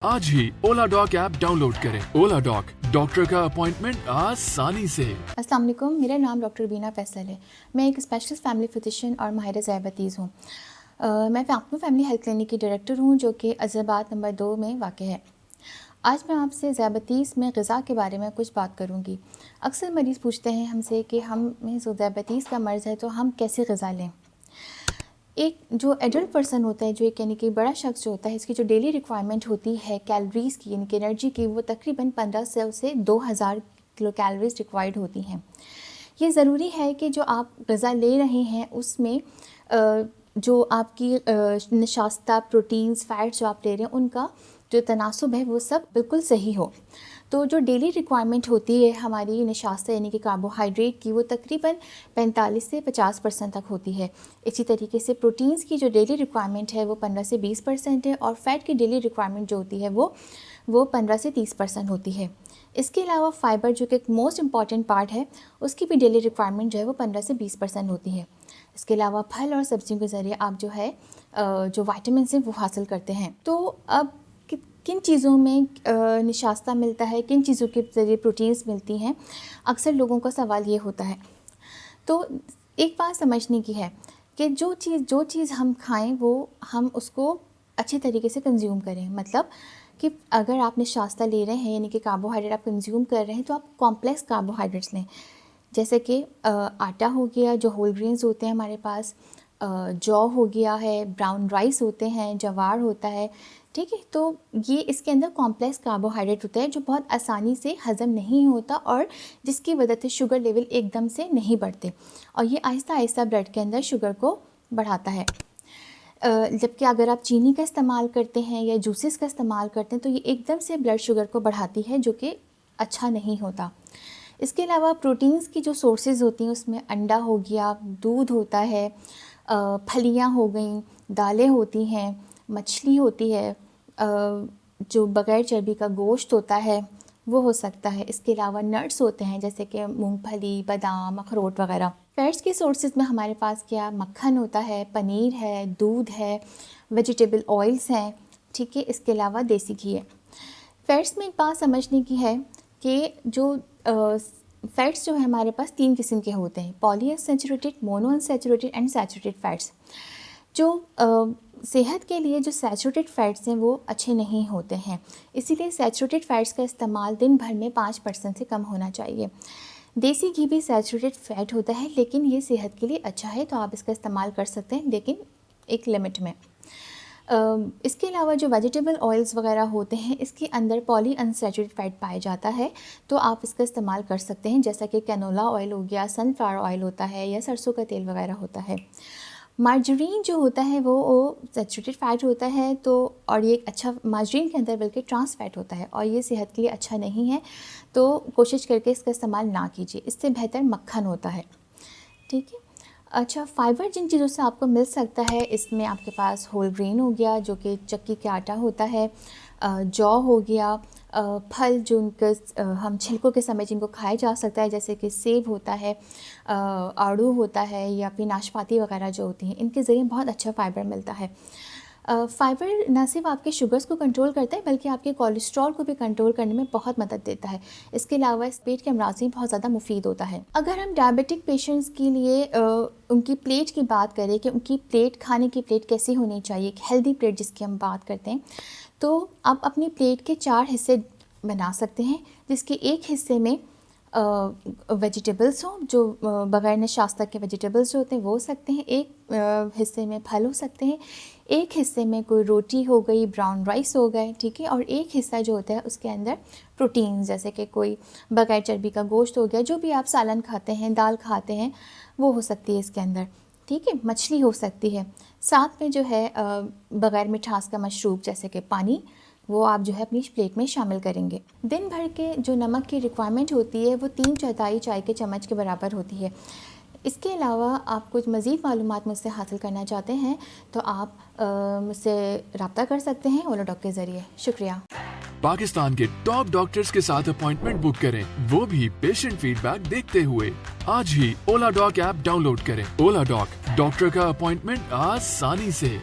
आज ही ओला dock app download करें। ओला dock, doctor का अपॉइंटमेंट आसानी से। अस्सलाम वालेकुम, मेरा नाम डॉक्टर बीना फैसल है। मैं एक स्पेशलिस्ट फैमिली फिजिशियन और माहिर ज़याबतीज़ हूँ। मैं फातिमा फैमिली हेल्थ क्लिनिक की डायरेक्टर हूँ जो कि अज़हराबाद नंबर 2 में वाक़ है। आज मैं आपसे ज़याबतीज़ में ग़िज़ा के बारे में कुछ बात करूँगी। अक्सर मरीज़ पूछते हैं हमसे कि हमें ज़याबतीज़ का मर्ज़ है तो हम कैसे ग़िज़ा लें। एक जो एडल्ट पर्सन होता है, जो एक यानी कि बड़ा शख्स जो होता है, इसकी जो डेली रिक्वायरमेंट होती है कैलोरीज़ की यानी कि एनर्जी की, वो तकरीबन 1500 से 2000 किलो कैलोरीज़ रिक्वायर्ड होती हैं। ये ज़रूरी है कि जो आप ग़िज़ा ले रहे हैं उसमें जो आपकी नशास्ता, प्रोटीन्स, फ़ैट्स जो आप ले रहे हैं उनका जो तनासुब है वो सब बिल्कुल सही हो। तो जो डेली रिक्वायरमेंट होती है हमारी नशास्ता यानी कि कार्बोहाइड्रेट की, वो तकरीबन 45 से 50% तक होती है। इसी तरीके से प्रोटीन्स की जो डेली रिक्वायरमेंट है वो 15 से 20% है और फ़ैट की डेली रिक्वायरमेंट जो होती है वो 15 से 30% होती है। इसके अलावा फ़ाइबर जो कि एक मोस्ट इम्पॉर्टेंट पार्ट है, उसकी भी डेली रिक्वायरमेंट जो है वो 15 से 20% होती है। इसके अलावा फल और सब्जियों के ज़रिए आप जो है जो विटामिन्स हैं वो हासिल करते हैं। तो अब किन चीज़ों में निशास्ता मिलता है, किन चीज़ों के ज़रिए प्रोटीन्स मिलती हैं, अक्सर लोगों का सवाल ये होता है। तो एक बात समझने की है कि जो चीज़ हम खाएं वो हम उसको अच्छे तरीके से कंज्यूम करें। मतलब कि अगर आप निशास्ता ले रहे हैं यानी कि कार्बोहाइड्रेट आप कंज्यूम कर रहे हैं तो आप कॉम्प्लेक्स कार्बोहाइड्रेट्स लें, जैसे कि आटा हो गया, जो होल ग्रेन्स होते हैं हमारे पास, जौ हो गया है, ब्राउन राइस होते हैं, जवार होता है, ठीक है। तो ये इसके अंदर कॉम्प्लेक्स कार्बोहाइड्रेट होता है जो बहुत आसानी से हज़म नहीं होता और जिसकी वजह से शुगर लेवल एकदम से नहीं बढ़ते और ये आहिस्ता आहिस्ता ब्लड के अंदर शुगर को बढ़ाता है। जबकि अगर आप चीनी का इस्तेमाल करते हैं या जूसेस का इस्तेमाल करते हैं तो ये एकदम से ब्लड शुगर को बढ़ाती है, जो कि अच्छा नहीं होता। इसके अलावा प्रोटीन्स की जो सोर्सेज होती हैं उसमें अंडा हो गया, दूध होता है, फलियाँ हो गई, दालें होती हैं, मछली होती है, जो बग़ैर चर्बी का गोश्त होता है वो हो सकता है। इसके अलावा नट्स होते हैं जैसे कि मूंगफली, बादाम, अखरोट वगैरह। फ़ैट्स के सोर्सेज में हमारे पास क्या मक्खन होता है, पनीर है, दूध है, वेजिटेबल ऑयल्स हैं, ठीक है। इसके अलावा देसी घी है। फ़ैट्स में एक बात समझने की है कि जो फ़ैट्स जो है हमारे पास 3 किस्म के होते हैं, polyunsaturated, monounsaturated and saturated fats. जो सेहत के लिए जो सैचुरेटेड फ़ैट्स हैं वो अच्छे नहीं होते हैं, इसीलिए सैचुरेटेड फ़ैट्स का इस्तेमाल दिन भर में 5% से कम होना चाहिए। देसी घी भी सैचुरेटेड फ़ैट होता है लेकिन ये सेहत के लिए अच्छा है, तो आप इसका इस्तेमाल कर सकते हैं लेकिन एक लिमिट में। इसके अलावा जो वेजिटेबल ऑयल्स वगैरह होते हैं इसके अंदर पॉली अनसैचुरेटेड फ़ैट पाया जाता है, तो आप इसका इस्तेमाल कर सकते हैं, जैसा कि कैनोला ऑयल हो गया, सनफ्लावर ऑयल होता है या सरसों का तेल वगैरह होता है। मार्जरीन जो होता है वो सैचुरेटेड फ़ैट होता है, तो और ये अच्छा मार्जरीन के अंदर बल्कि ट्रांस फैट होता है और ये सेहत के लिए अच्छा नहीं है, तो कोशिश करके इसका इस्तेमाल ना कीजिए। इससे बेहतर मक्खन होता है, ठीक है। अच्छा, फ़ाइबर जिन चीज़ों से आपको मिल सकता है इसमें आपके पास होल ग्रेन हो गया जो कि चक्की के आटा होता है, जौ हो गया, फल जो उनके हम छिलकों के समय जिनको खाया जा सकता है जैसे कि सेब होता है, आड़ू होता है या फिर नाशपाती वगैरह जो होती हैं, इनके ज़रिए बहुत अच्छा फ़ाइबर मिलता है। फ़ाइबर न सिर्फ आपके शुगर्स को कंट्रोल करता है बल्कि आपके कोलेस्ट्रॉल को भी कंट्रोल करने में बहुत मदद देता है। इसके अलावा इस पेट के अमराज़ में बहुत ज़्यादा मुफीद होता है। अगर हम डायबिटिक पेशेंट्स के लिए उनकी प्लेट की बात करें कि उनकी प्लेट, खाने की प्लेट कैसी होनी चाहिए, एक हेल्दी प्लेट जिसकी हम बात करते हैं, तो आप अपनी प्लेट के 4 हिस्से बना सकते हैं, जिसके एक हिस्से में वेजिटेबल्स हों, जो बग़ैर नशास्ता के वेजिटेबल्स जो होते हैं वो हो सकते हैं, एक हिस्से में फल हो सकते हैं, एक हिस्से में कोई रोटी हो गई, ब्राउन राइस हो गए, ठीक है, और एक हिस्सा जो होता है उसके अंदर प्रोटीन जैसे कि कोई बग़ैर चर्बी का गोश्त हो गया, जो भी आप सालन खाते हैं, दाल खाते हैं, वो हो सकती है इसके अंदर, ठीक है। मछली हो सकती है, साथ में जो है बग़ैर मिठास का मशरूब जैसे कि पानी, वो आप जो है अपनी प्लेट में शामिल करेंगे। दिन भर के जो नमक की रिक्वायरमेंट होती है वो 3/4 चाय के चम्मच के बराबर होती है। इसके अलावा आप कुछ मज़ीद मालूमात मुझसे हासिल करना चाहते हैं तो आप मुझसे रब्ता कर सकते हैं ओला डॉक के ज़रिए। शुक्रिया। पाकिस्तान के टॉप डॉक्टर्स के साथ अपॉइंटमेंट बुक करें, वो भी पेशेंट फीडबैक देखते हुए। आज ही ओला डॉक ऐप डाउनलोड करें। ओला डॉक, डॉक्टर का अपॉइंटमेंट आसानी से।